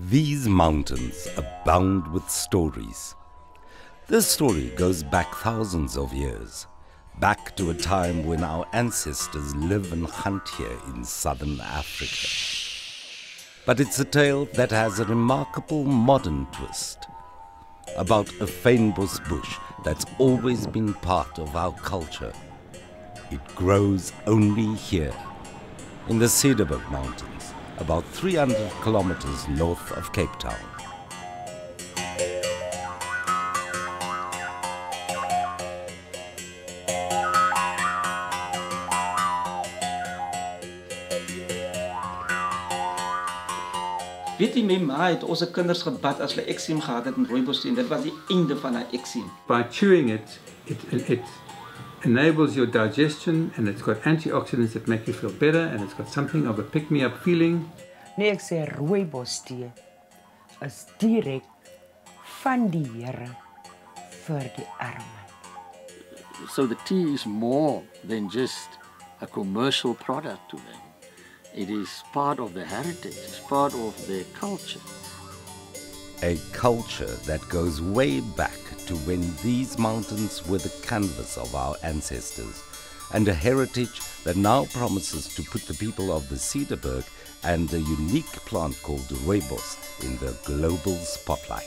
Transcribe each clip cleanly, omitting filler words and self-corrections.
These mountains abound with stories. This story goes back thousands of years, back to a time when our ancestors lived and hunt here in southern Africa. But it's a tale that has a remarkable modern twist, about a fynbos bush that's always been part of our culture. It grows only here, in the Cederberg Mountains, about 300 kilometers north of Cape Town. Weet jy, my ma het ons kinders gebad as hulle ekseem gehad het in Rooibos en dit was die einde van haar ekseem. By chewing it enables your digestion, and it's got antioxidants that make you feel better, and it's got something of a pick-me-up feeling. Nee, ek sê Rooibos tee is direk van die Here vir die arme. So the tea is more than just a commercial product to them. It is part of their heritage, it's part of their culture. A culture that goes way back to when these mountains were the canvas of our ancestors, and a heritage that now promises to put the people of the Cederberg and a unique plant called Rooibos in the global spotlight.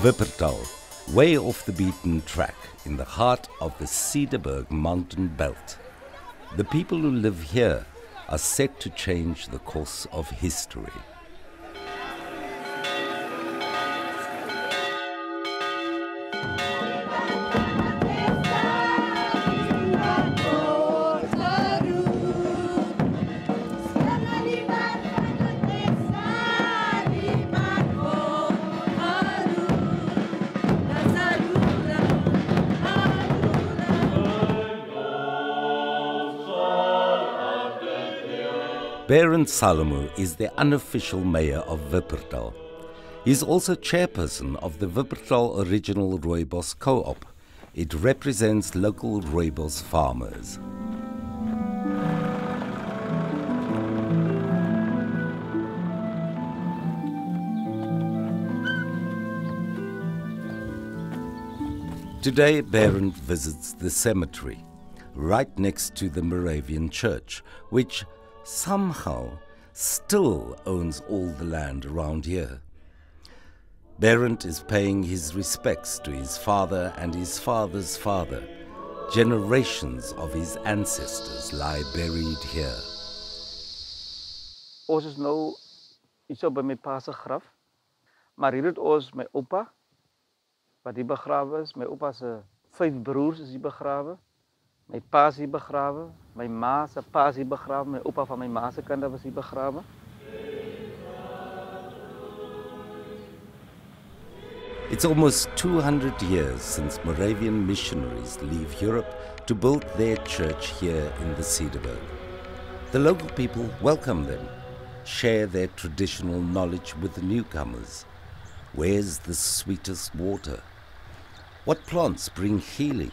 Wuppertal, way off the beaten track in the heart of the Cederberg mountain belt. The people who live here are set to change the course of history. Berend Salomo is the unofficial mayor of Wuppertal. He is also chairperson of the Wuppertal Original Rooibos Co-op. It represents local Rooibos farmers. Today, Berend visits the cemetery, right next to the Moravian church, which somehow still owns all the land around here. Berend is paying his respects to his father and his father's father. Generations of his ancestors lie buried here. Ons is nou iets op by my pa se graf, maar hier het ons my oupa wat hier begrawe is. My oupa se 5 broers is hier begrawe. My pa is hier begrawe, my ma se pa is hier begrawe, my oupa van my ma se kant was hier begrawe. It's almost 200 years since Moravian missionaries leave Europe to build their church here in the Cederberg. The local people welcome them, share their traditional knowledge with the newcomers. Where's the sweetest water? What plants bring healing?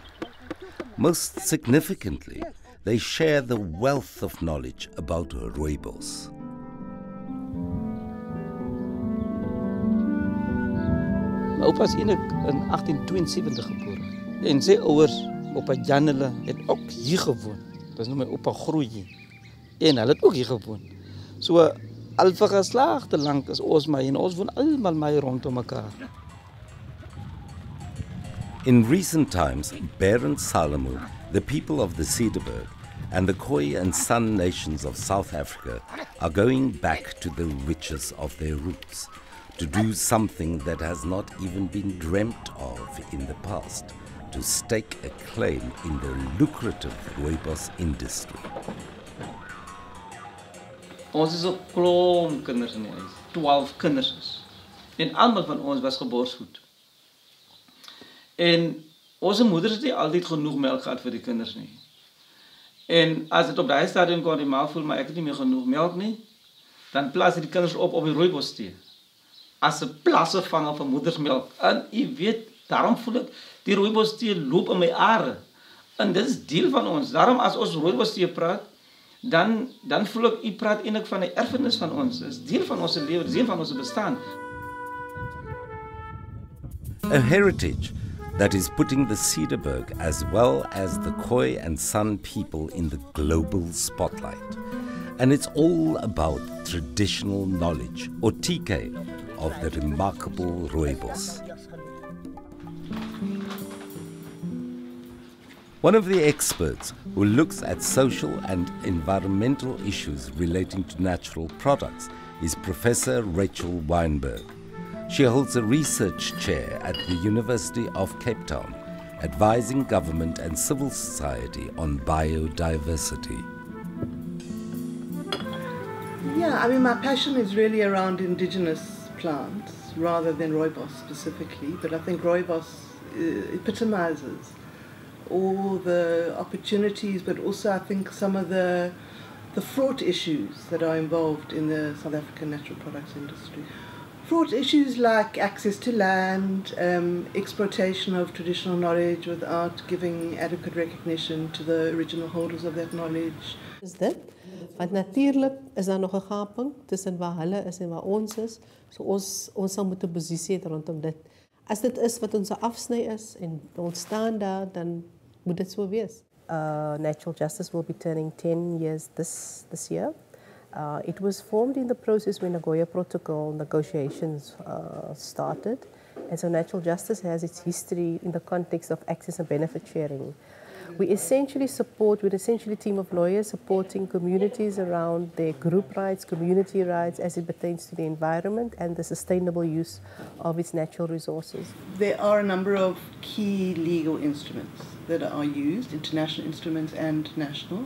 Most significantly, they share the wealth of knowledge about Rooibos. My oupa is in 1872 gebore. En sy ouers, oupa Jan, hulle het ook hier gewoon. Dis nou my oupa groei hier. En hulle het ook hier gewoon. So al vir geslagte lank is ons maar en ons woon almal maar rondom mekaar. In recent times, Berend Salomo, the people of the Cederberg, and the Khoi and San nations of South Africa are going back to the riches of their roots, to do something that has not even been dreamt of in the past, to stake a claim in the lucrative Rooibos industry. Ons is 'n klomp kinders in die huis, 12 kinders is. En almal van ons was geborsvoed. En onze moeders het nie altyd genoeg melk gehad vir die kinders nie. En as dit op daai stadium kon die ma voel maar ek het nie meer genoeg melk nie, dan plaas die kinders op die Rooibos tee. as 'n plasvervanger van moedersmelk. En jy weet, daarom voel ek die rooibos tee loop in my are. En dit is deel van ons. Daarom as ons rooibos tee praat, dan voel ek u praat eintlik van 'n erfenis van ons. Dit is deel van ons lewe, deel van ons bestaan. A heritage that is putting the Cederberg as well as the Khoi and San people in the global spotlight. And it's all about traditional knowledge, or TK, of the remarkable rooibos. One of the experts who looks at social and environmental issues relating to natural products is Professor Rachel Weinberg. She holds a research chair at the University of Cape Town, advising government and civil society on biodiversity. Yeah, I mean, my passion is really around indigenous plants rather than rooibos specifically, but I think rooibos epitomizes all the opportunities, but also I think some of the fraught issues that are involved in the South African natural products industry. Fraught issues like access to land, exploitation of traditional knowledge without giving adequate recognition to the original holders of that knowledge. Is dit? Want natuurlijk is daar nog een gaping tussen waar hulle is en waar ons is. So ons sal moet 'n posisie hê rondom dit. As dit is wat onze afsny is en ons staan daar, dan moet dit so wees. Natural Justice will be turning 10 years this year. It was formed in the process when Nagoya Protocol negotiations started. And so Natural Justice has its history in the context of access and benefit sharing. We're essentially a team of lawyers supporting communities around their group rights, community rights as it pertains to the environment and the sustainable use of its natural resources. There are a number of key legal instruments that are used, international instruments and national,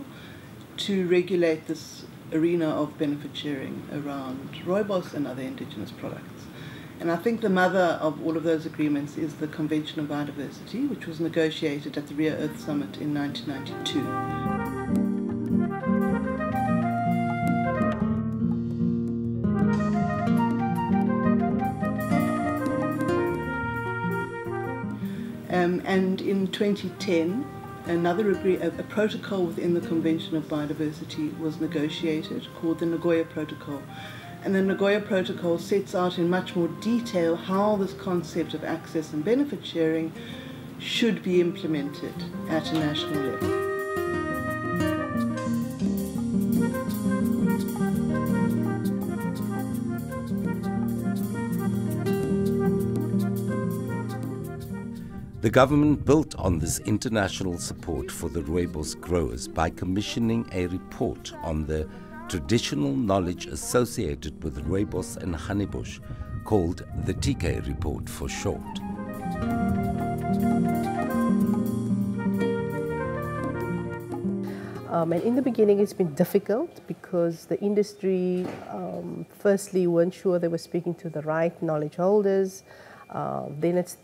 to regulate this arena of benefit sharing around rooibos and other indigenous products. And I think the mother of all of those agreements is the Convention on Biodiversity, which was negotiated at the Rio Earth Summit in 1992. And in 2010, a protocol within the Convention of Biodiversity was negotiated called the Nagoya Protocol. And the Nagoya Protocol sets out in much more detail how this concept of access and benefit sharing should be implemented at a national level. The government built on this international support for the rooibos growers by commissioning a report on the traditional knowledge associated with rooibos and honeybush, called the TK report for short. And in the beginning it's been difficult because the industry firstly weren't sure they were speaking to the right knowledge holders. Then it's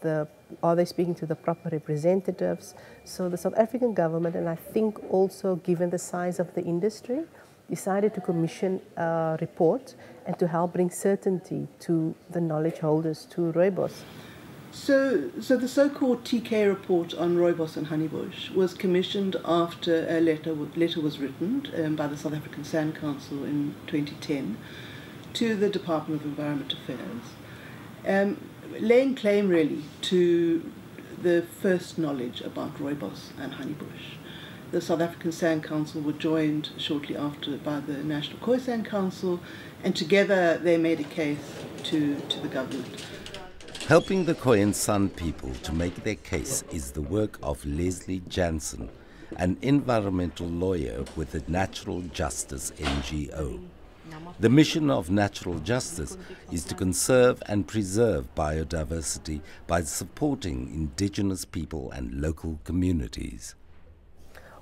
are they speaking to the proper representatives? So the South African government, and I think also given the size of the industry, decided to commission a report and to help bring certainty to the knowledge holders, to rooibos. So the so-called TK report on rooibos and honeybush was commissioned after a letter was written by the South African Sand Council in 2010 to the Department of Environment Affairs, laying claim really to the first knowledge about rooibos and honeybush. The South African Sand Council were joined shortly after by the National Khoi Sand Council, and together they made a case to the government. Helping the Khoi and San people to make their case is the work of Leslie Jansen, an environmental lawyer with the Natural Justice NGO. The mission of Natural Justice is to conserve and preserve biodiversity by supporting indigenous people and local communities.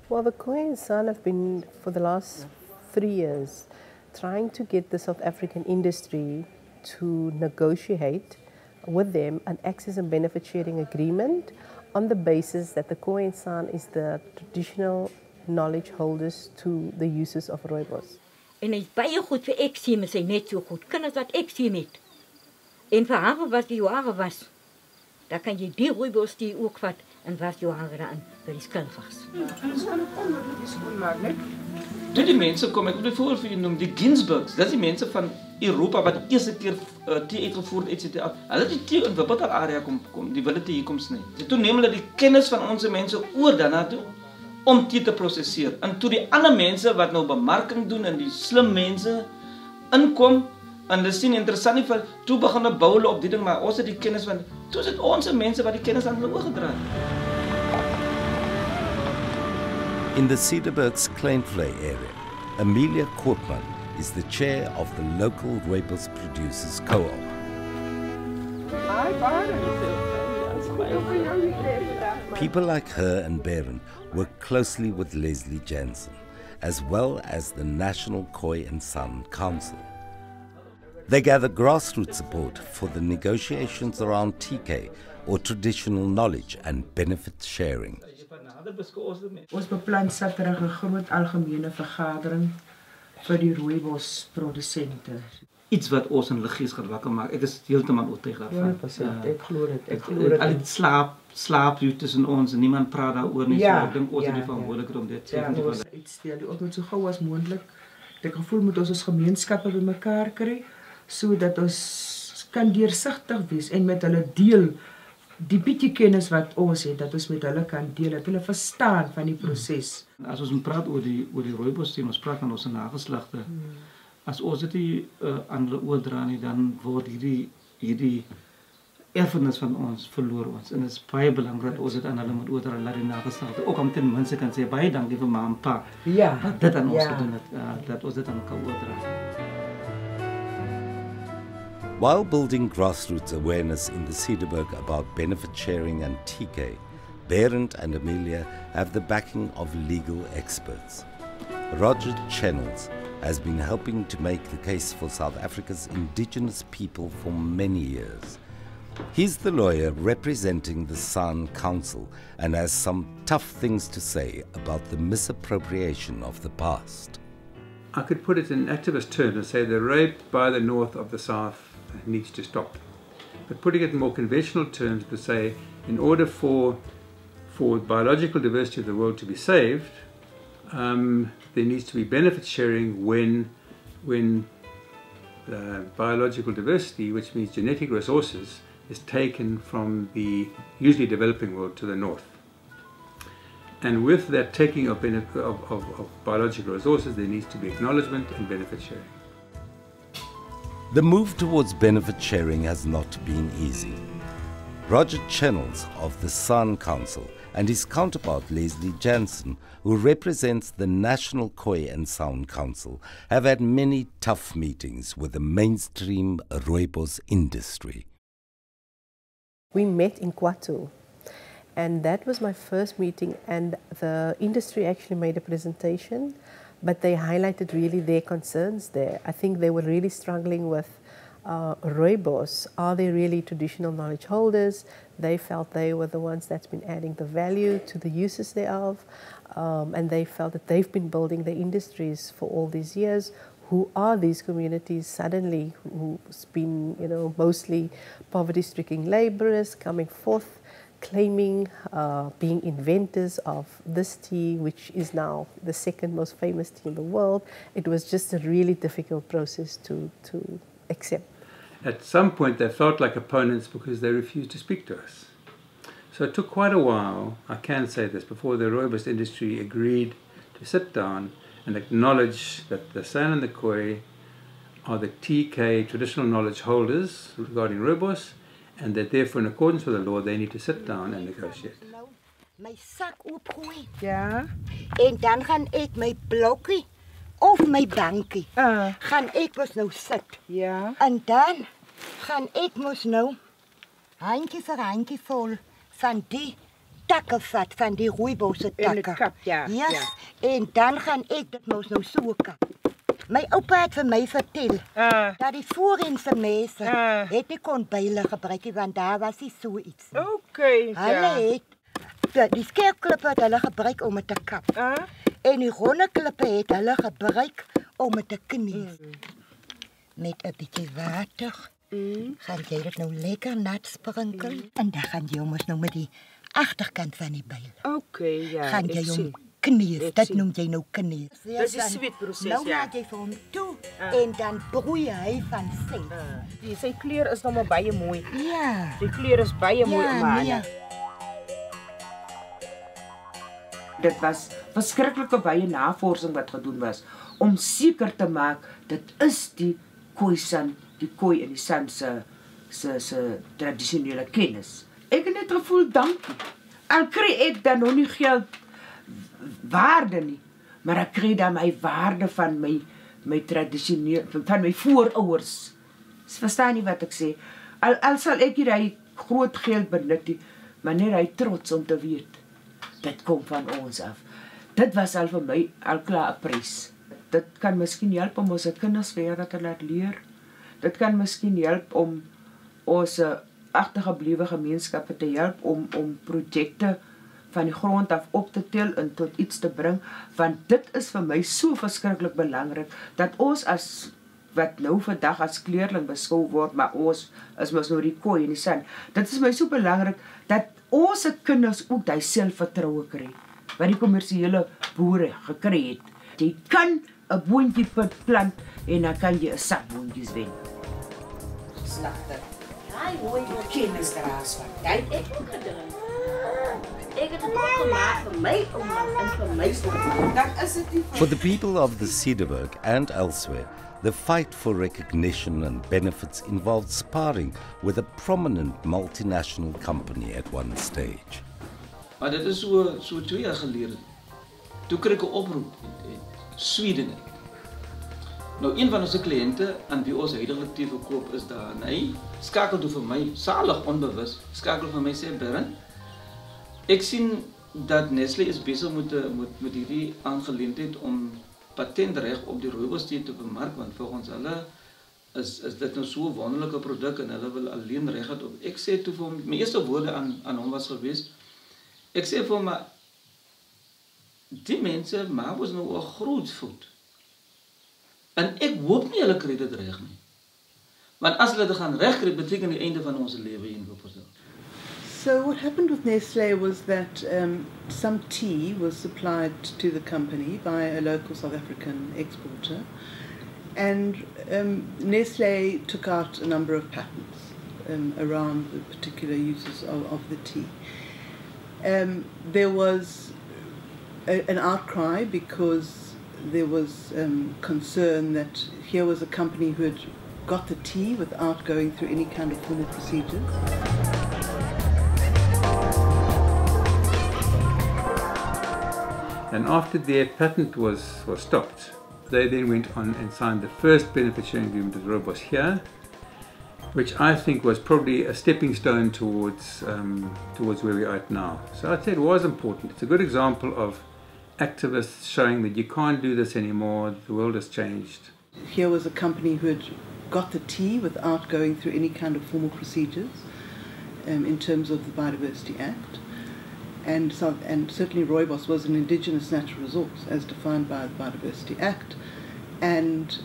Well, the Khoi and San have been, for the last 3 years, trying to get the South African industry to negotiate with them an access and benefit sharing agreement on the basis that the Khoi and San is the traditional knowledge holders to the uses of rooibos. En hy is baie goed vir ekseem, is hy net so goed. Kinders wat ekseem het, En vir hare wat die jare was, dan kan jy die rooibos die ook vat en wat jou hare daarin vir die skilvers. Ons kan ook onmiddellik skoonmaak, né? Toe die mense kom, ek wil bijvoorbeeld vir julle noem, die Ginsbergs, dat is die mense van Europa wat die eerste keer thee uitgevoerd, etc. Hulle het die thee in Wuppertal area kom, die wilde thee hier kom sny. Toe neem hulle die kennis van onze mense oor daarna toe, om thee te processeer. En toe die ander mense wat nou bemarking doen en die slim mense inkom, en hulle sien interessant nie van, toe begin hulle bou hulle op die ding, maar ons het die kennis van, toe is het onze mense wat die kennis aan hulle oorgedra het. In the Cederberg's Kleinvlei area, Amelia Koopman is the chair of the local Rooibos Producers Co-op. People like her and Barron work closely with Leslie Jansen, as well as the National Koi and Sun Council. They gather grassroots support for the negotiations around TK, or traditional knowledge and benefit sharing. Ons beplan Saterdag 'n groot algemene vergadering vir die rooibos produsente. Iets wat ons in liggies gaan wakker maak. Ek is heeltemal oortuig daarvan. 100%, ek glo dit. Al die slaap hier tussen ons en niemand praat daaroor nie. Ja, so ek dink ons het die ja. verantwoordelikheid om dit Ja, ons iets deel. Ons moet so gou as moontlik. Ek gevoel moet ons gemeenskappe bymekaar kry sodat ons kan deursigtig wees en met hulle deel die bietjie kennis wat ons het, dat ons met hulle kan deel, dat hulle verstaan van die proses. As ons praat oor die rooibos, ons praat van ons nageslagte. As ons dit aan hulle oordra nie, dan word hierdie erfenis van ons verloor ons. En dit is baie belangrik dat ons dit aan hulle moet oordra, laat die nageslagte ook om ten minste kan sê baie dankie vir ma en pa. Ja. Dat dit aan ons gedoen het, dat ons dit aan kan oordra. While building grassroots awareness in the Cederberg about benefit sharing and TK, Berend and Amelia have the backing of legal experts. Roger Channels has been helping to make the case for South Africa's indigenous people for many years. He's the lawyer representing the San Council and has some tough things to say about the misappropriation of the past. I could put it in activist terms and say the rape by the North of the South needs to stop. But putting it in more conventional terms to say, in order for biological diversity of the world to be saved, there needs to be benefit sharing when biological diversity, which means genetic resources, is taken from the usually developing world to the north. And with that taking of biological resources, there needs to be acknowledgement and benefit sharing. The move towards benefit sharing has not been easy. Roger Channels of the San Council and his counterpart Leslie Jansen, who represents the National Koi and Sound Council, have had many tough meetings with the mainstream rooibos industry. We met in Kwatu, and that was my first meeting, and the industry actually made a presentation, but they highlighted really their concerns there. I think they were really struggling with rooibos. Are they really traditional knowledge holders? They felt they were the ones that's been adding the value to the uses thereof, and they felt that they've been building the industries for all these years. Who are these communities suddenly who's been, mostly poverty-stricken laborers coming forth, claiming being inventors of this tea, which is now the second most famous tea in the world. It was just a really difficult process to accept. At some point they felt like opponents because they refused to speak to us. So it took quite a while, I can say this, before the rooibos industry agreed to sit down and acknowledge that the San and the Koi are the TK traditional knowledge holders regarding rooibos, and that therefore in accordance with the law they need to sit down and negotiate. My sak oopgooi. Ja. En dan gaan ek my blokkie of my bankie gaan ek mos nou sit. Ja. En dan gaan ek mos nou handjie vir handjie vol van die takke vat van die rooibos se takke. In die kap, ja. Yes. Ja. En dan gaan ek dit mos nou so kap. My oupa het vir my vertel dat die voorheen se mense het nie kon byle gebruik nie, want daar was nie so iets nie. Okay, Hulle het die skerpklippe het hulle gebruik om dit te kap. En die ronde klippe het hulle gebruik om dit te kneus. Met 'n bietjie water Gaan jy dit nou lekker nat sprinkel en dan gaan jy mos nou met die agterkant van die byl. Okay, ja. Gaan jy hom kneef, dit noem jy nou kneef. Dis 'n sweetproses, nou ja. maak jy vir hom toe en dan broei hy van self. Sy kleur is nog maar baie mooi. Ja. Die kleur is baie mooi, maar nee. dit was verskriklike baie navorsing wat gedoen was om seker te maak dit is die Khoisan, die Khoi en die San se tradisionele kennis. Ek het net gevoel dankie. Al kry ek dan nog nie geld waarde nie, maar ek kry dan my waarde van my tradisionele, van my voorouers. Verstaan jy wat ek sê? Al sal ek hier hy groot geld benut nie, maar net hy trots om te weet. Dit kom van ons af. Dit was al vir my al klaar 'n prys. Dit kan miskien help om ons kinders verder te laat leer. Dit kan miskien help om ons agtergeblewe gemeenskappe te help om projekte van die grond af op te tel en tot iets te bring, want dit is vir my so verskriklik belangrik dat ons as wat nou vandag as kleurling beskou word, maar ons is mos nou die Khoi en die San. Dit is my so belangrik dat ons kinders ook daai selfvertroue kry wat die kommersiële boere gekry het. Jy kan 'n boontjie plant en dan kan jy 'n sak boontjies wen. Slagter. Ai, hoor jy Kennis draas van. Ek ook gedrink. Ek het dit ook gemaak vir my ouma en vir my ouma. Dan is dit nie For the people of the Cederberg and elsewhere, the fight for recognition and benefits involved sparring with a prominent multinational company at one stage. Maar dit is so 2 jaar gelede. Toe kry ek 'n oproep in Sweden. Nou een van ons kliënte aan wie ons heiliglik tee verkoop is daar. Hy skakel toe vir my, salig onbewus, skakel vir my sê Bern, ek sien dat Nestlé is besig met hierdie aangeleentheid om patentreg op die Rooibos tee te bemark, want volgens hulle is dit nou so 'n wonderlike produk en hulle wil alleen reg het op. Ek sê toe vir hom, my eerste woorde aan hom was gewees. Ek sê vir hom, maar die mense maak ons nou 'n groot fout. En ek hoop nie hulle kry dit reg nie. Want as hulle dit gaan regkry, beteken die einde van ons lewe hier in Wuppertal. So what happened with Nestlé was that some tea was supplied to the company by a local South African exporter, and Nestlé took out a number of patents around the particular uses of the tea. There was an outcry because there was concern that here was a company who had got the tea without going through any kind of formal procedures. And after their patent was stopped, they then went on and signed the first benefit sharing agreement with Rooibos here, which I think was probably a stepping stone towards where we are at now. So I'd say it was important. It's a good example of activists showing that you can't do this anymore, the world has changed. Here was a company who had got the tea without going through any kind of formal procedures in terms of the Biodiversity Act. And certainly Rooibos was an indigenous natural resource as defined by the Biodiversity Act. And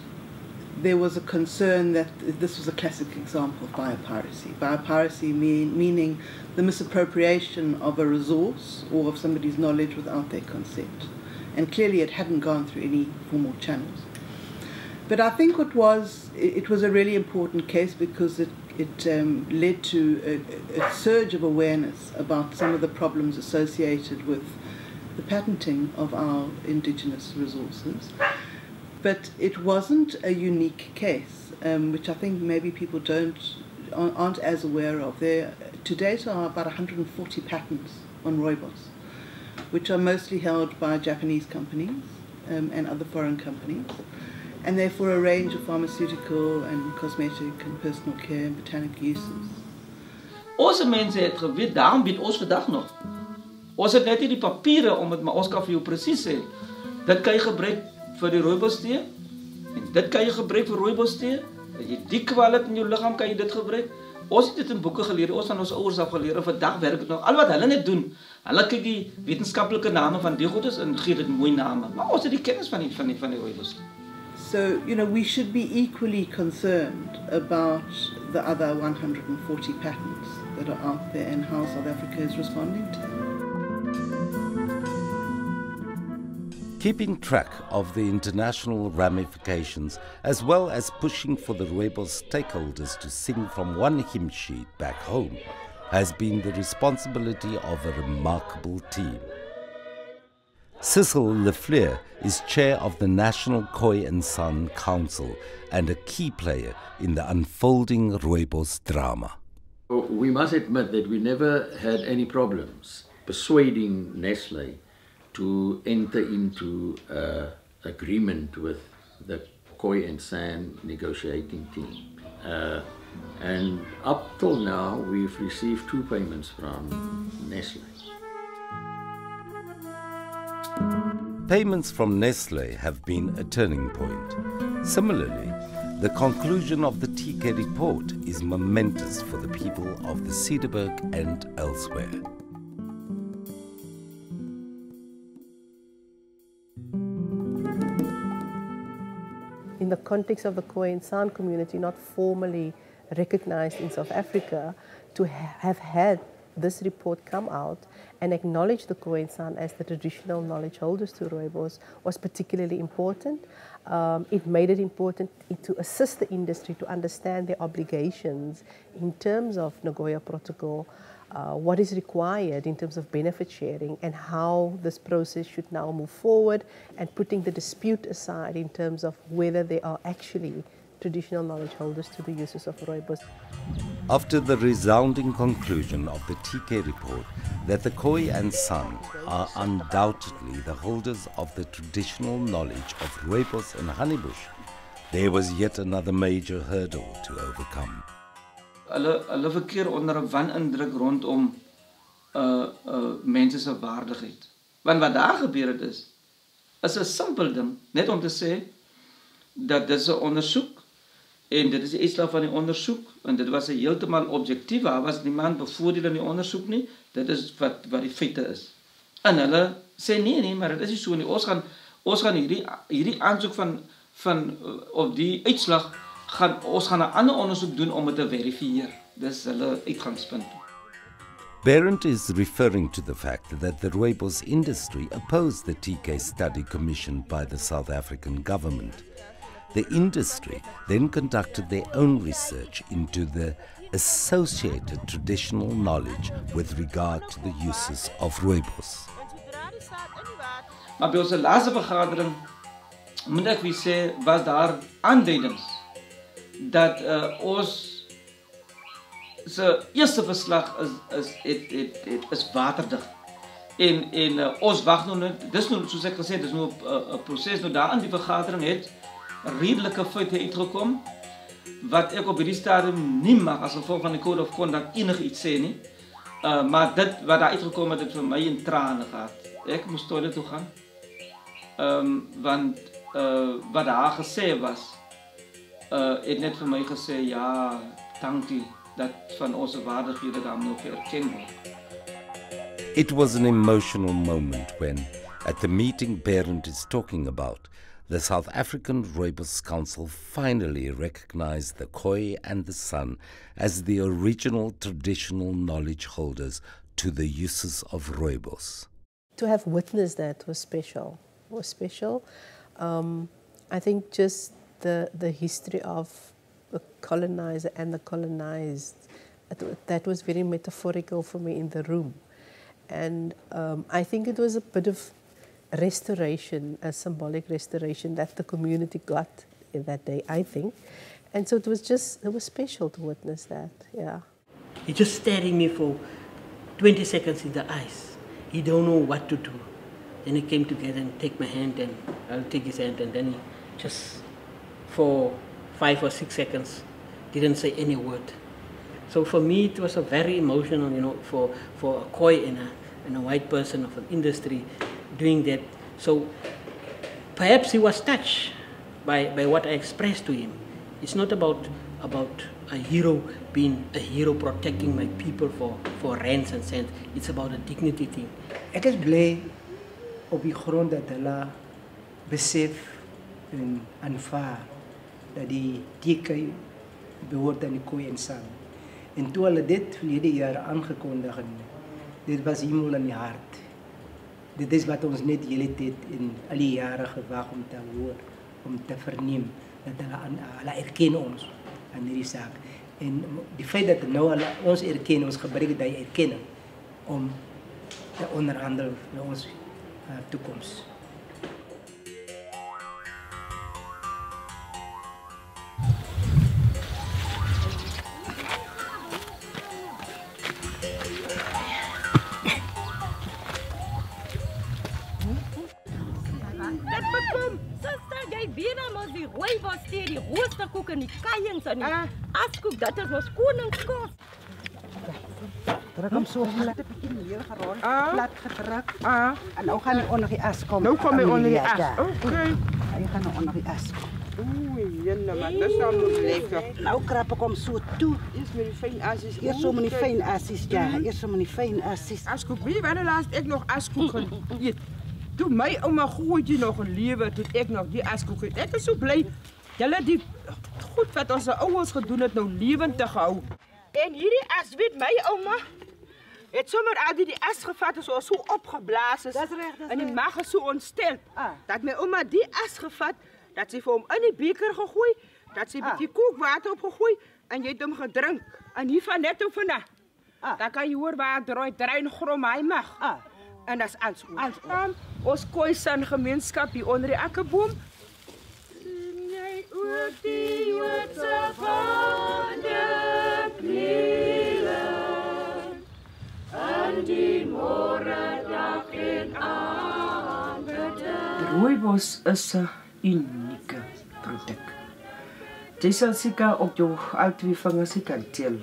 there was a concern that this was a classic example of biopiracy. Biopiracy meaning the misappropriation of a resource or of somebody's knowledge without their consent. And clearly it hadn't gone through any formal channels. But I think it was a really important case because it led to a surge of awareness about some of the problems associated with the patenting of our indigenous resources. But it wasn't a unique case, which I think maybe people aren't as aware of. There to date are about 140 patents on Rooibos, which are mostly held by Japanese companies and other foreign companies. And they're for a range of pharmaceutical and cosmetic and personal care and botanic uses. Onze mense het geweet, daarom weet ons vandag nog. Ons het net nie die papiere om het, maar ons kan vir jou presies sê. Dit kan jy gebruik vir die Rooibos tee en dit kan jy gebruik vir Rooibos tee. As jy die kwaliteit in jou liggaam kan jy dit gebruik. Ons het dit in boeke geleer, ons van ons ouers af geleer. Vandag werk dit nog. Al wat hulle net doen, hulle kyk die wetenskaplike name van die goedes en gee dit mooi name. Maar ons het die kennis van die Rooibos. So, we should be equally concerned about the other 140 patents that are out there and how South Africa is responding to them. Keeping track of the international ramifications, as well as pushing for the Rooibos stakeholders to sing from one hymn sheet back home, has been the responsibility of a remarkable team. Cecil Lefleur is chair of the National Koi and San Council and a key player in the unfolding Rooibos drama. We must admit that we never had any problems persuading Nestlé to enter into agreement with the Koi and San negotiating team. And up till now, we've received 2 payments from Nestlé. Payments from Nestlé have been a turning point. Similarly, the conclusion of the TK report is momentous for the people of the Cederberg and elsewhere. In the context of the Khoi and San community, not formally recognized in South Africa, to have had this report come out and acknowledge the Khoi and San as the traditional knowledge holders to Rooibos was particularly important. It made it important to assist the industry to understand their obligations in terms of Nagoya Protocol, what is required in terms of benefit sharing and how this process should now move forward, and putting the dispute aside in terms of whether they are actually traditional knowledge holders to the uses of Rooibos. After the resounding conclusion of the TK report that the Khoi and San are undoubtedly the holders of the traditional knowledge of Rooibos and honeybush, there was yet another major hurdle to overcome. Hulle verkeer onder 'n wanindruk rondom mense se waardigheid. Want wat daar gebeur het is 'n simpel ding, net om te sê dat dit 'n ondersoek en dit is die uitslag van die ondersoek en dit was 'n heeltemal objektief, daar was niemand bevoordeel in die ondersoek nie. Dit is wat die feite is. En hulle sê nee, maar dit is nie so nie. Ons gaan hierdie aansoek van of die uitslag ons gaan 'n ander ondersoek doen om dit te verifieer. Dis hulle uitgangspunt. Berendt is referring to the fact that the Rooibos industry opposed the TK study commissioned by the South African government. The industry then conducted their own research into the associated traditional knowledge with regard to the uses of Rooibos. Maar by onze laaste vergadering, moet ek weer sê, was daar aanduidings dat ons se eerste verslag is waterdig. En ons wag nou net, dis nou soos ek gesê, dis nou 'n proses nou daar in die vergadering het redelike feite uitgekom wat ek op hierdie stadium nie mag as gevolg van die Code of Conduct enigiets sê nie. Maar dit wat daar uitgekom het vir my in trane gehad. Ek moes toilet toe gaan. Want wat daar gesê was, het net vir my gesê ja, dankie dat van onze waardighede daar nog erkend word. It was an emotional moment when, at the meeting Berendt is talking about, the South African Rooibos Council finally recognized the Khoi and the San as the original traditional knowledge holders to the uses of Rooibos. To have witnessed that was special. I think just the history of the colonizer and the colonized, that was very metaphorical for me in the room. And I think it was a bit of restoration, a symbolic restoration that the community got in that day, I think. And so it was special to witness that, yeah. He just staring me for 20 seconds in the eyes. He don't know what to do. Then he came together and take my hand, and I'll take his hand, and then he just, for 5 or 6 seconds, didn't say any word. So for me, it was a very emotional, you know, for a Khoi and a white person of an industry doing that. So perhaps he was touched by what I expressed to him. It's not about a hero being a hero protecting my people for rands and cents. It's about a dignity thing. Ek is bly op die grond dat hulle besef en aanvaar dat die TK behoort aan die kooi en san. En toe hulle dit verlede jaar aangekondig en dit was hemel in die hart. Dit is wat ons net die hele tyd in al die jare gewag om te hoor, om te verneem dat hulle erken ons aan hierdie saak. En die feit dat nou hulle ons erken, ons gebruik die erkenning om te onderhandel vir ons toekoms. Die rooibos thee, die roosterkoek en die kajens en die askoek, dat is ons koningskos. Druk hem zo plat, een beetje neergerond, plat gedrukt. En nou gaan we onder die as komen. Nou kom je onder die as, oké. Je gaat nou onder die as komen. Oei, jenne, maar dat is dan nog lekker. Nou krap ik hem zo toe. Eerst met die fijn asjes. Eerst zo met die fijn asjes, ja. Eerst zo met die fijn asjes. Askoek, weet je wanneer laatst ik nog askoek eet? Toen mijn oma gooide nog een leven, toen ik nog die askoek eet. Ik ben zo blij. Julle die goed wat onze ouders gedaan het nou levendig hou. En hierdie as, weet my ouma, het sommer al die as gevat is so opgeblaas is. Dat is reg, en die mag is so ontstel. Dat my ouma die as gevat, dat sy vir hom in die beker gegooi, dat sy bietjie kookwater opgegooi en jy het hom gedrink. En hier van net op vanaf. Dan kan jy hoor waar drein grom hy mag. En dat is alles. Ons Khoisan gemeenskap hier onder die akkeboom. Ook die Joodse bande knielen, en die morgendag in aanbidden. Rooibos is een unieke product. Jy sal seker op jou al twee vingers kan tel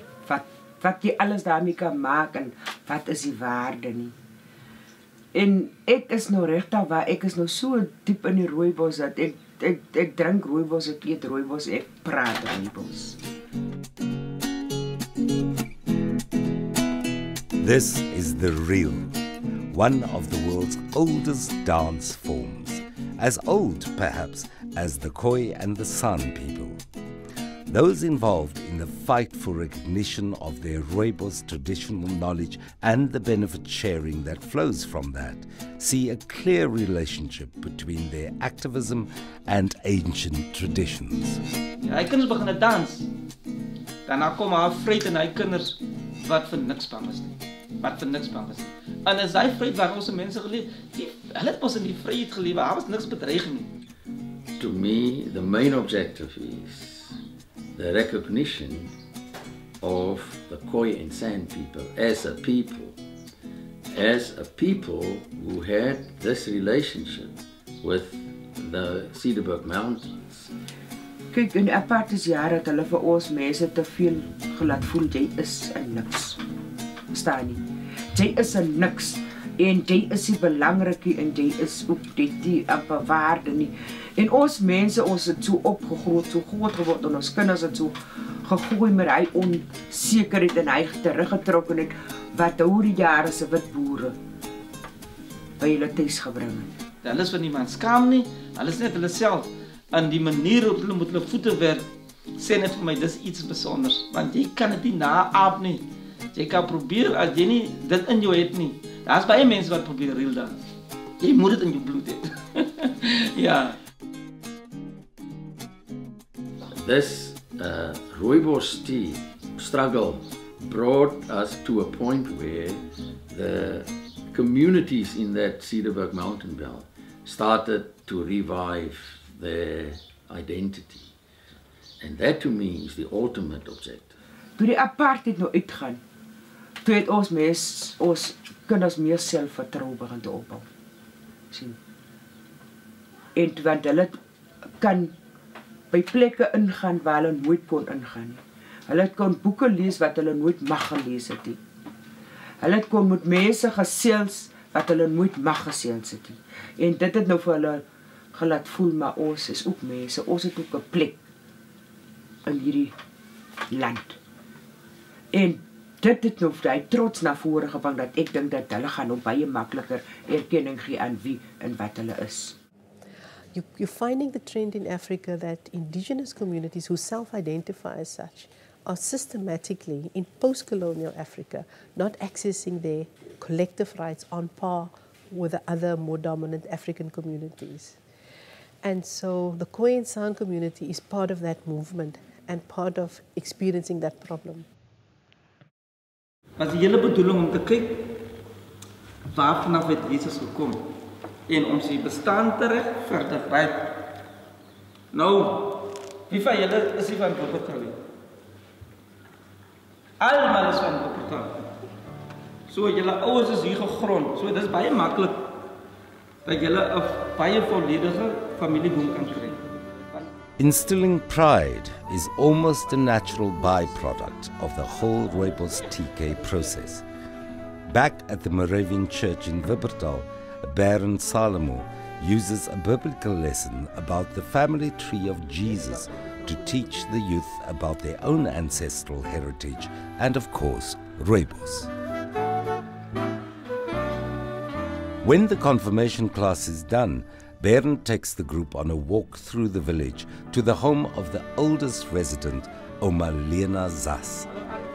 wat jy alles daarmee kan maak en wat is die waarde nie. En ek is nou regtig waar, ek is nou so diep in die rooibos dat ek drink rooibos, ek eet rooibos, ek praat rooibos. This is the reel, one of the world's oldest dance forms, as old perhaps as the Khoi and the San people. Those involved in the fight for recognition of their Rooibos traditional knowledge and the benefit sharing that flows from that see a clear relationship between their activism and ancient traditions. Hy kinders begin dans. Daarna kom haar vrede en hy kinders wat vir niks bang is nie. En as hy vrede waar ons mense geleef, hulle het ons in die vryheid geleef, daar was niks bedreiging nie. To me, the main objective is the recognition of the Khoi and San people as a people who had this relationship with the Cederberg Mountains. Kyk, in die apartheidsjare het hulle vir ons mense te veel gelaat voel, jy is een niks. Verstaan nie? Jy is een niks en jy is nie belangrike en jy is ook die bewaarde nie. En ons mense, ons het so opgegroot, so groot geword en ons kinders het so gegooi met hy onzekerheid en hy teruggetrokken het wat oor die jare se wit boere by hulle thuis gebring het. Hulle is van niemand skaam nie, hulle is net hulle self. En die manier op hulle met hulle voete werk, sê net vir my, dis iets besonders, want jy kan dit nie naaap nie. Jy kan probeer, as jy nie dit in jou het nie. Daar is baie mense wat probeer real dan. Jy moet dit in jou bloed hê. Ja. This Rooibos tea struggle brought us to a point where the communities in that Cederberg mountain belt started to revive their identity. And that to me is the ultimate objective. Toe die apartheid nou uitgaan, toe het ons kinders meer selfvertroue begin te opbou. Sien. En want hulle kan by plekke ingaan waar hulle nooit kon ingaan nie. Hulle kon boeke lees wat hulle nooit mag gelees het nie. Hulle kon met mense gesels wat hulle nooit mag gesels het nie. En dit het nou vir hulle gelaat voel, maar ons is ook mense, ons het ook 'n plek in hierdie land. En dit het nou vir trots na vore gebring dat ek dink dat hulle gaan nou baie makliker erkenning gee aan wie en wat hulle is. You're finding the trend in Africa that indigenous communities who self-identify as such are systematically, in post-colonial Africa, not accessing their collective rights on par with the other more dominant African communities. And so the Khoi and San community is part of that movement and part of experiencing that problem. Was die hele bedoeling om te kyk waar vanaf het Jesus gekom en om sy bestaan terug vir te ryk. Nou, wie van julle is nie van Wuppertal nie? Almal is van Wuppertal. So julle ouers is hier gegrond. So dis baie maklik dat julle 'n baie volledige familieboom kan kry. Instilling pride is almost a natural byproduct of the whole Rooibos TK process. Back at the Moravian Church in Wuppertal, Baron Salomo uses a biblical lesson about the family tree of Jesus to teach the youth about their own ancestral heritage and, of course, Rooibos. When the confirmation class is done, Bernd takes the group on a walk through the village to the home of the oldest resident, Oma Lena Zas.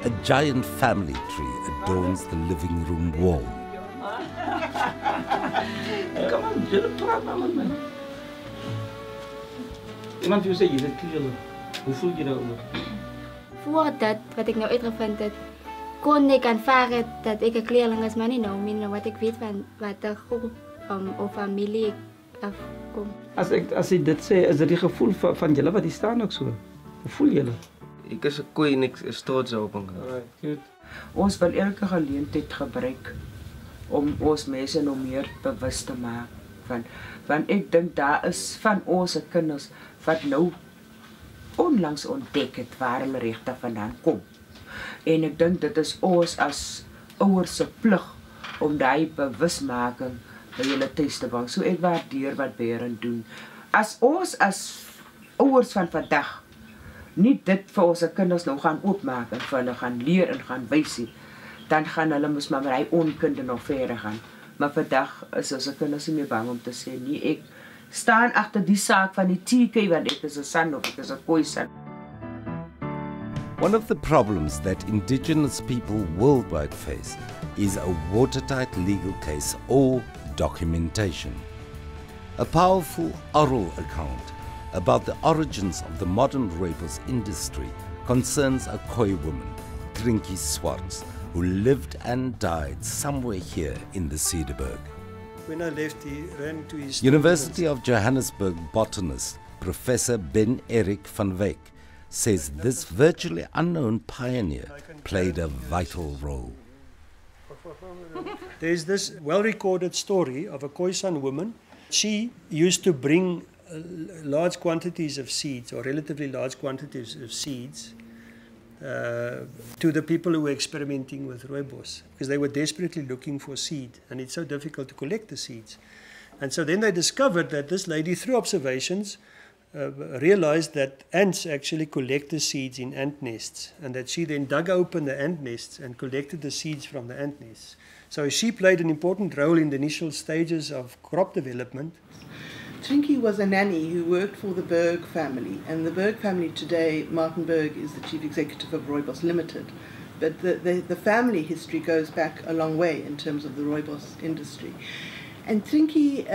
A giant family tree adorns the living room wall. Come on, julle praat nou met my. Iemand wil sê jy het julle. Hoe voel jy daaroor? Voor dat wat ek nou uitgevind het, kon ek aanvaar dat ek 'n kleerling is, maar nie nou meer wat ek weet van wat 'n groep of familie afkom. As jy dit sê, is dit die gevoel van julle wat hier staan ook so? Hoe voel julle? Ek is 'n Khoi en ek is trots op hom. Ons wil elke geleentheid gebruik om ons mense nog meer bewus te maak van ek dink daar is van ons kinders wat nou onlangs ontdek het waar hulle regte vandaan kom. En ek dink dit is ons as ouers se plig om daai bewusmaking by julle tuis te bring. So ek waardeer wat Berend doen. As ons as ouers van vandag nie dit vir ons kinders nou gaan oopmaak en vir hulle gaan leer en gaan wys nie, dan gaan hulle mos maar met hy onkunde nog verder gaan. Maar vandag is ons kinders nie meer bang om te sê nie, ek staan agter die saak van die TK want ek is 'n son of ek is 'n Khoi son. One of the problems that indigenous people worldwide face is a watertight legal case or documentation. A powerful oral account about the origins of the modern Rooibos industry concerns a Khoi woman, Trinkie Swartz, who lived and died somewhere here in the Cederberg. When I left, he ran to his University of Johannesburg botanist Professor Ben Erik van Wyk says this virtually unknown pioneer played a vital role. There's this well-recorded story of a Khoisan woman. She used to bring large quantities of seeds, or relatively large quantities of seeds, to the people who were experimenting with Rooibos, because they were desperately looking for seed, and it's so difficult to collect the seeds. And so then they discovered that this lady, through observations, realized that ants actually collect the seeds in ant nests, and that she then dug open the ant nests and collected the seeds from the ant nests. So she played an important role in the initial stages of crop development. Trinkie was a nanny who worked for the Berg family, and the Berg family today, Martin Berg is the chief executive of Rooibos Limited. But the family history goes back a long way in terms of the Rooibos industry. And Trinkie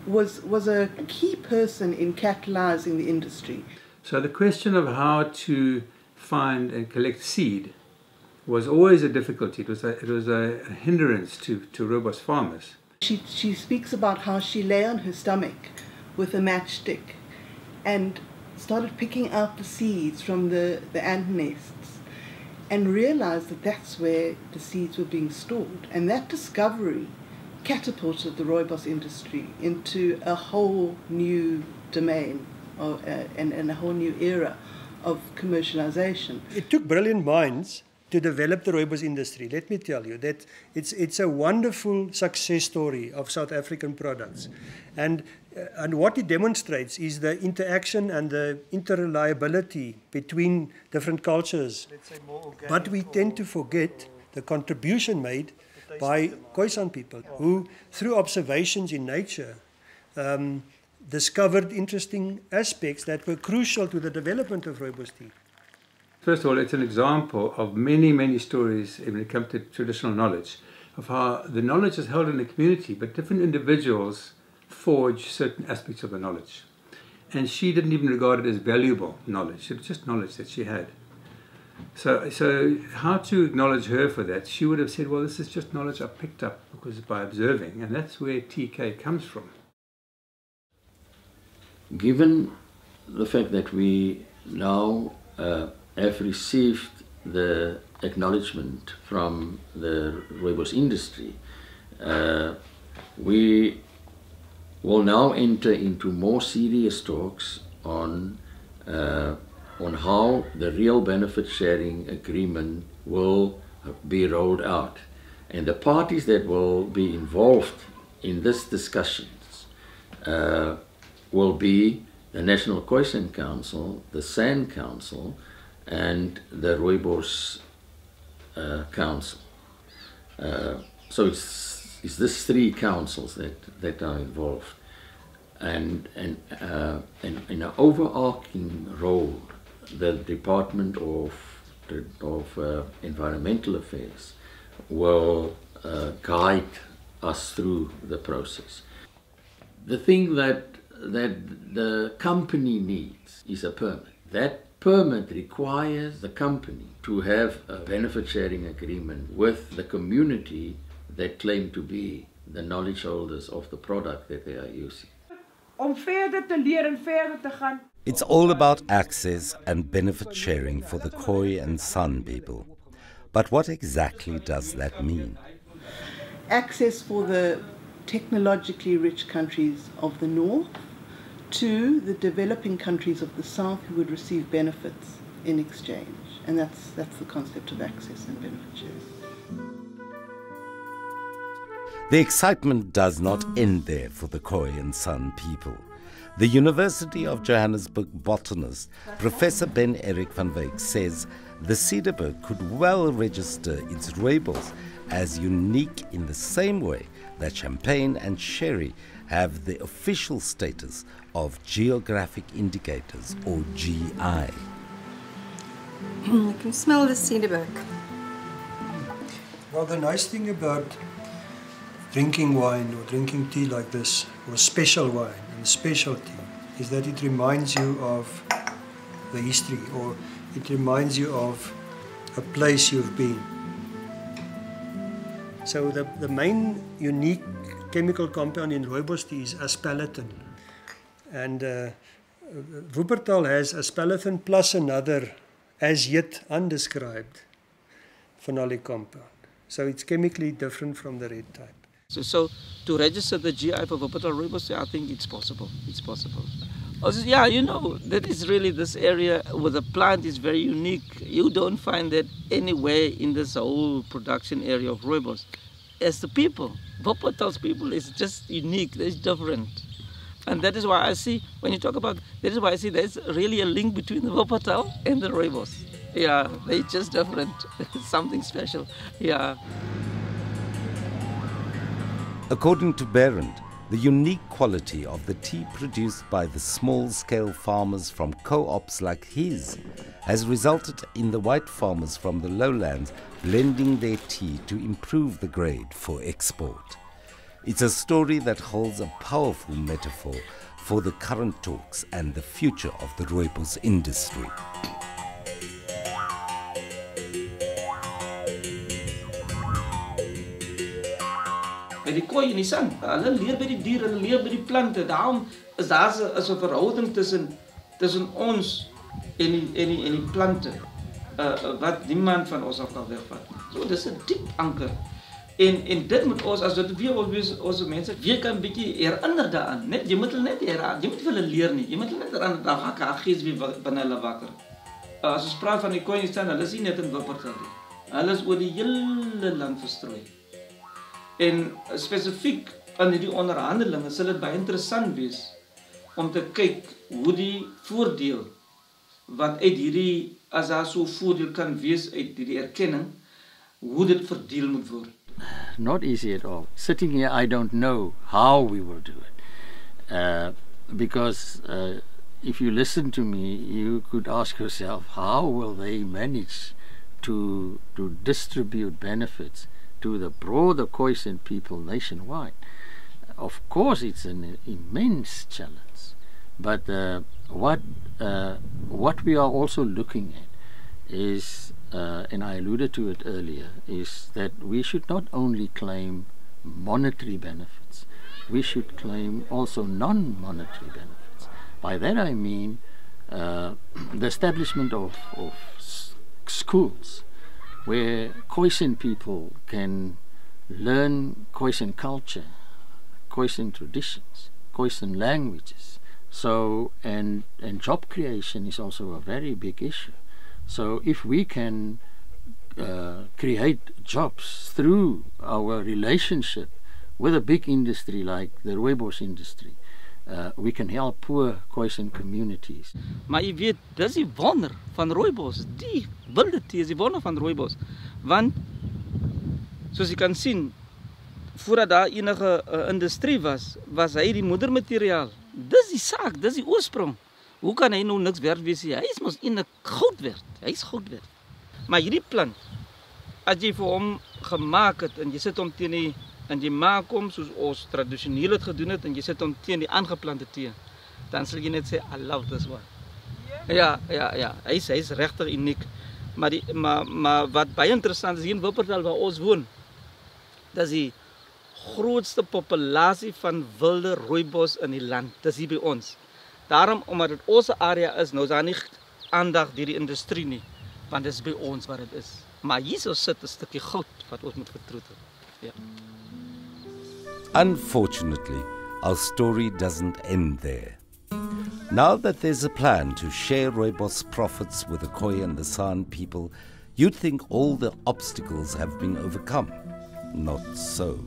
was a key person in catalyzing the industry. So the question of how to find and collect seed was always a difficulty. It was a hindrance to Rooibos farmers. She speaks about how she lay on her stomach with a matchstick and started picking out the seeds from the ant nests and realized that that's where the seeds were being stored. And that discovery catapulted the Rooibos industry into a whole new domain and a whole new era of commercialization. It took brilliant minds to develop the Rooibos industry. Let me tell you that it's a wonderful success story of South African products. And what it demonstrates is the interaction and the interreliability between different cultures. But we tend to forget the contribution made by Khoisan people who, through observations in nature, discovered interesting aspects that were crucial to the development of Rooibos tea. First of all, it's an example of many, many stories when it comes to traditional knowledge, of how the knowledge is held in the community, but different individuals forge certain aspects of the knowledge. And she didn't even regard it as valuable knowledge. It was just knowledge that she had. So how to acknowledge her for that? She would have said, well, this is just knowledge I picked up because by observing, and that's where TK comes from. Given the fact that we now have received the acknowledgement from the Rooibos industry, we will now enter into more serious talks on how the real benefit sharing agreement will be rolled out. And the parties that will be involved in this discussions will be the National Khoisan Council, the SAN Council, and the Rooibos Council. So it's these three councils that are involved. And in an overarching role, the Department of Environmental Affairs will guide us through the process. The thing that the company needs is a permit. That permit requires the company to have a benefit sharing agreement with the community that claim to be the knowledge holders of the product that they are using. It's all about access and benefit sharing for the Khoi and San people. But what exactly does that mean? Access for the technologically rich countries of the north to the developing countries of the south who would receive benefits in exchange. And that's the concept of access and benefit sharing. The excitement does not end there for the Khoi and San people. The University of Johannesburg botanist, Professor Ben Eric van Wyk, says the Cederberg could well register its Rooibos as unique in the same way that champagne and sherry have the official status of geographic indicators, or GI. You can smell the Cederberg. Well, the nice thing about drinking wine or drinking tea like this, or special wine and specialty, is that it reminds you of the history, or it reminds you of a place you've been. So the main unique chemical compound in Rooibos tea is aspartame. And Wuppertal has aspartame plus another as yet undescribed phenolic compound. So it's chemically different from the red type. So to register the GI for Wuppertal Rooibos, I think it's possible. It's possible. Also, yeah, you know, that is really this area where the plant is very unique. You don't find that anywhere in this whole production area of Rooibos. As the people, Wuppertal's people is just unique, it's different. And that is why I see, when you talk about, that is why I see there's really a link between the Wuppertal and the Rooibos. Yeah, they're just different. It's something special, yeah. According to Berend, the unique quality of the tea produced by the small-scale farmers from co-ops like his has resulted in the white farmers from the lowlands blending their tea to improve the grade for export. It's a story that holds a powerful metaphor for the current talks and the future of the Rooibos industry. By die kooi en die san, hulle leer by die diere, hulle leer by die plante. Daarom is daar 'n verhouding tussen ons en die plante wat niemand van ons af kan wegvat. So dis 'n diep anker. En dit moet ons, as dit weer ons mense weer kan 'n bietjie herinner daaraan. Net jy moet hulle net herinner, jy moet vir hulle leer nie. Jy moet hulle net herinner dan raak haar gees weer binne hulle wakker. As ons praat van die kooi en staan, hulle is nie net in Wuppertal nie. Hulle is oor die hele land verstrooi. En spesifiek in hierdie onderhandelinge sal dit baie interessant wees om te kyk hoe die voordeel wat uit hierdie, as daar so voordeel kan wees uit hierdie erkenning, hoe dit verdeel moet word. Not easy at all. Sitting here, I don't know how we will do it. because if you listen to me, you could ask yourself, how will they manage to distribute benefits to the broader Khoisan people nationwide? Of course, it's an immense challenge, but what we are also looking at is, and I alluded to it earlier, is that we should not only claim monetary benefits, we should claim also non-monetary benefits. By that I mean the establishment of schools where Khoisan people can learn Khoisan culture, Khoisan traditions, Khoisan languages. So, and job creation is also a very big issue. So if we can create jobs through our relationship with a big industry like the Rooibos industry, we can help poor Khoisan communities. Maar jy weet, dis die wonder van Rooibos. Die wilde tee is die wonder van Rooibos. Want, soos jy kan sien, voordat daar enige industrie was, was hy die moedermateriaal. Dis die saak, dis die oorsprong. Hoe kan hy nou niks werd wees? Hy is mos eintlik goud werd. Hy is goud werd. Maar hierdie plant, as jy vir hom gemaak het, en jy sit hom teen die, en jy maak hom soos ons tradisioneel het gedoen het, en jy sit hom teen die aangeplante tee, dan sal jy net sê, Allah, dis wat. Ja, hy is regtig uniek. Maar wat baie interessant is, hier in Wuppertal waar ons woon, dat is die grootste populasie van wilde rooibos in die land. Dis hier by ons. Daarom, omdat het onze area is, nou is daar nie aandag deur die industrie nie, want dit is by ons wat het is. Maar hier so sit 'n stukkie goud wat ons moet vertroetel. Ja. Unfortunately, our story doesn't end there. Now that there's a plan to share Rooibos profits with the Khoi and the San people, you'd think all the obstacles have been overcome. Not so.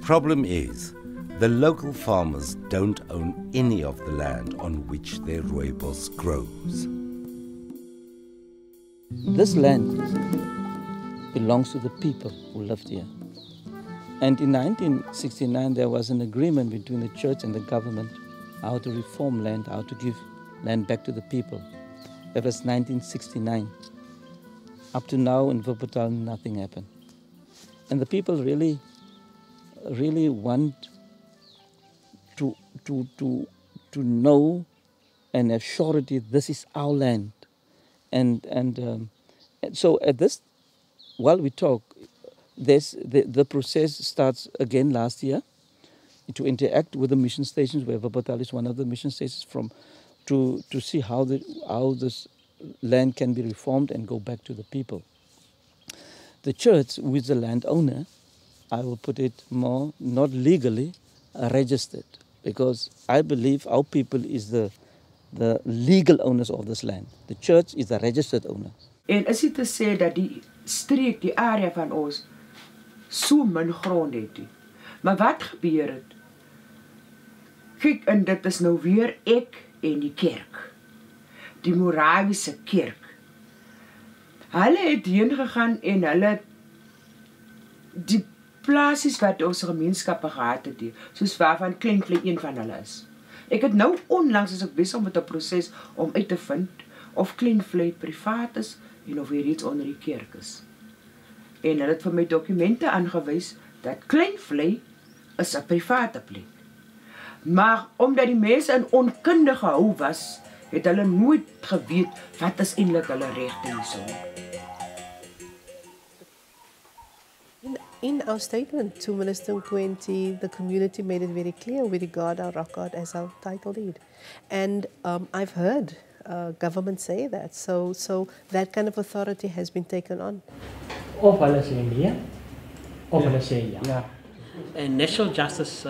Problem is, the local farmers don't own any of the land on which their Rooibos grows. This land belongs to the people who lived here. And in 1969, there was an agreement between the church and the government how to reform land, how to give land back to the people. That was 1969. Up to now in Wuppertal, nothing happened. And the people really want to know and have surety this is our land. And so at this, while we talk, the process starts again last year to interact with the mission stations, where Wuppertal is one of the mission stations, to see how this land can be reformed and go back to the people. The church, who is the landowner, I will put it more, not legally, registered, because I believe our people is the legal owners of this land. The church is the registered owner. En is dit te sê dat die streek, die area van ons, so min grond het nie. Maar wat gebeur het? Kyk, en dit is nou weer ek en die kerk. Die Morawiese kerk. Hulle het heen gegaan en hulle die plasies wat ons gemeenskappe gehad het, soos waarvan Kleinvlei een van hulle is. Ek het nou onlangs as ek besig met 'n proses om uit te vind of Kleinvlei privaat is en of hy reeds onder die kerk is. En hulle het vir my dokumente aangewys dat Kleinvlei is 'n private plek. Maar omdat die mense in onkundige hou was, het hulle nooit geweet wat is eintlik hulle regte hierso. In our statement to Minister Nkwenti, the community made it very clear we regard our rock art as our title deed. And I've heard government say that. So that kind of authority has been taken on. Of hulle sê nee, of hulle sê ja. And national justice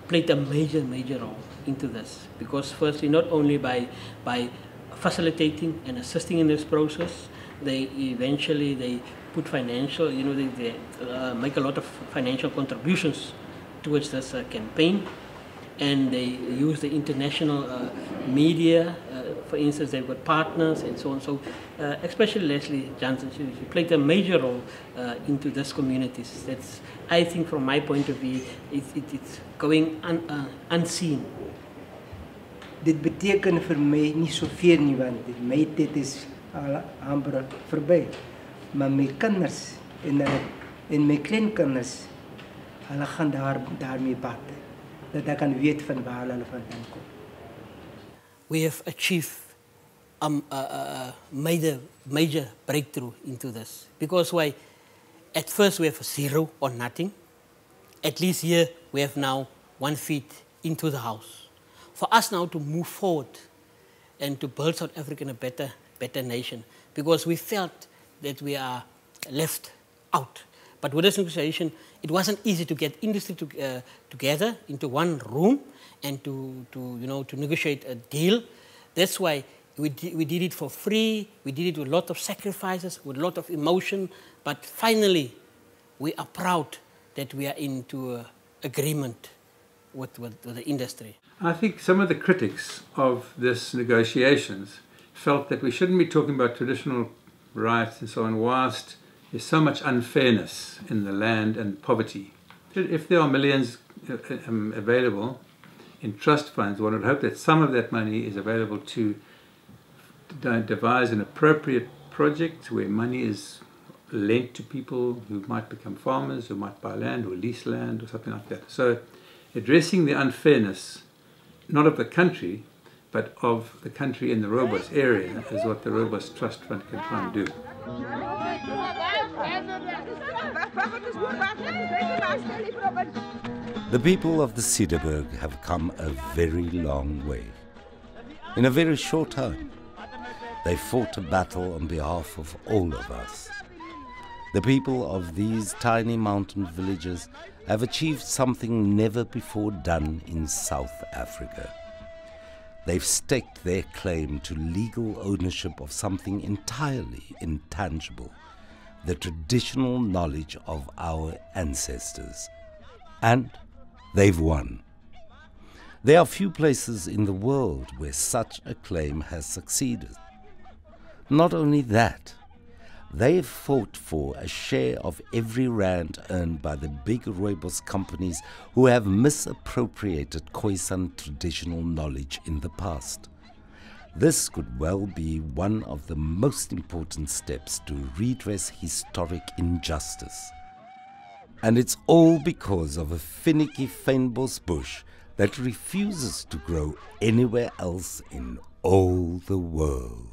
played a major role into this, because firstly, not only by facilitating and assisting in this process, they put financial, they make a lot of financial contributions towards this campaign. and they use the international media. For instance, they've got partners and so on. So, especially Leslie Johnson, she played a major role into these communities. That's, I think, from my point of view, it's going unseen. Dit beteken vir my nie soveel nie, want my tyd is al amper verby. Maar my kinders en my kleinkinders, hulle gaan daarmee pad. Dat ek kan weet van waar hulle vandaan kom. We have achieved a major breakthrough into this. Because why? At first we have 0 or nothing. At least here we have now 1 feet into the house. For us now to move forward and to build South Africa in a better nation, because we felt that we are left out. But with this negotiation, it wasn't easy to get industry together into one room and to negotiate a deal. That's why we did it for free. We did it with a lot of sacrifices, with a lot of emotion. But finally, we are proud that we are into agreement with the industry. I think some of the critics of this negotiations felt that we shouldn't be talking about traditional rights and so on, whilst there's so much unfairness in the land and poverty. If there are millions available in trust funds, one would hope that some of that money is available to devise an appropriate project where money is lent to people who might become farmers, who might buy land or lease land or something like that. So addressing the unfairness, not of the country, but of the country in the Rooibos area, is what the Rooibos Trust Fund can try and do. The people of the Cederberg have come a very long way. In a very short time, they fought a battle on behalf of all of us. The people of these tiny mountain villages have achieved something never before done in South Africa. They've staked their claim to legal ownership of something entirely intangible, the traditional knowledge of our ancestors. And they've won. There are few places in the world where such a claim has succeeded. Not only that, they've fought for a share of every rand earned by the big Rooibos companies who have misappropriated Khoisan traditional knowledge in the past. This could well be one of the most important steps to redress historic injustice. And it's all because of a finicky fynbos bush that refuses to grow anywhere else in all the world.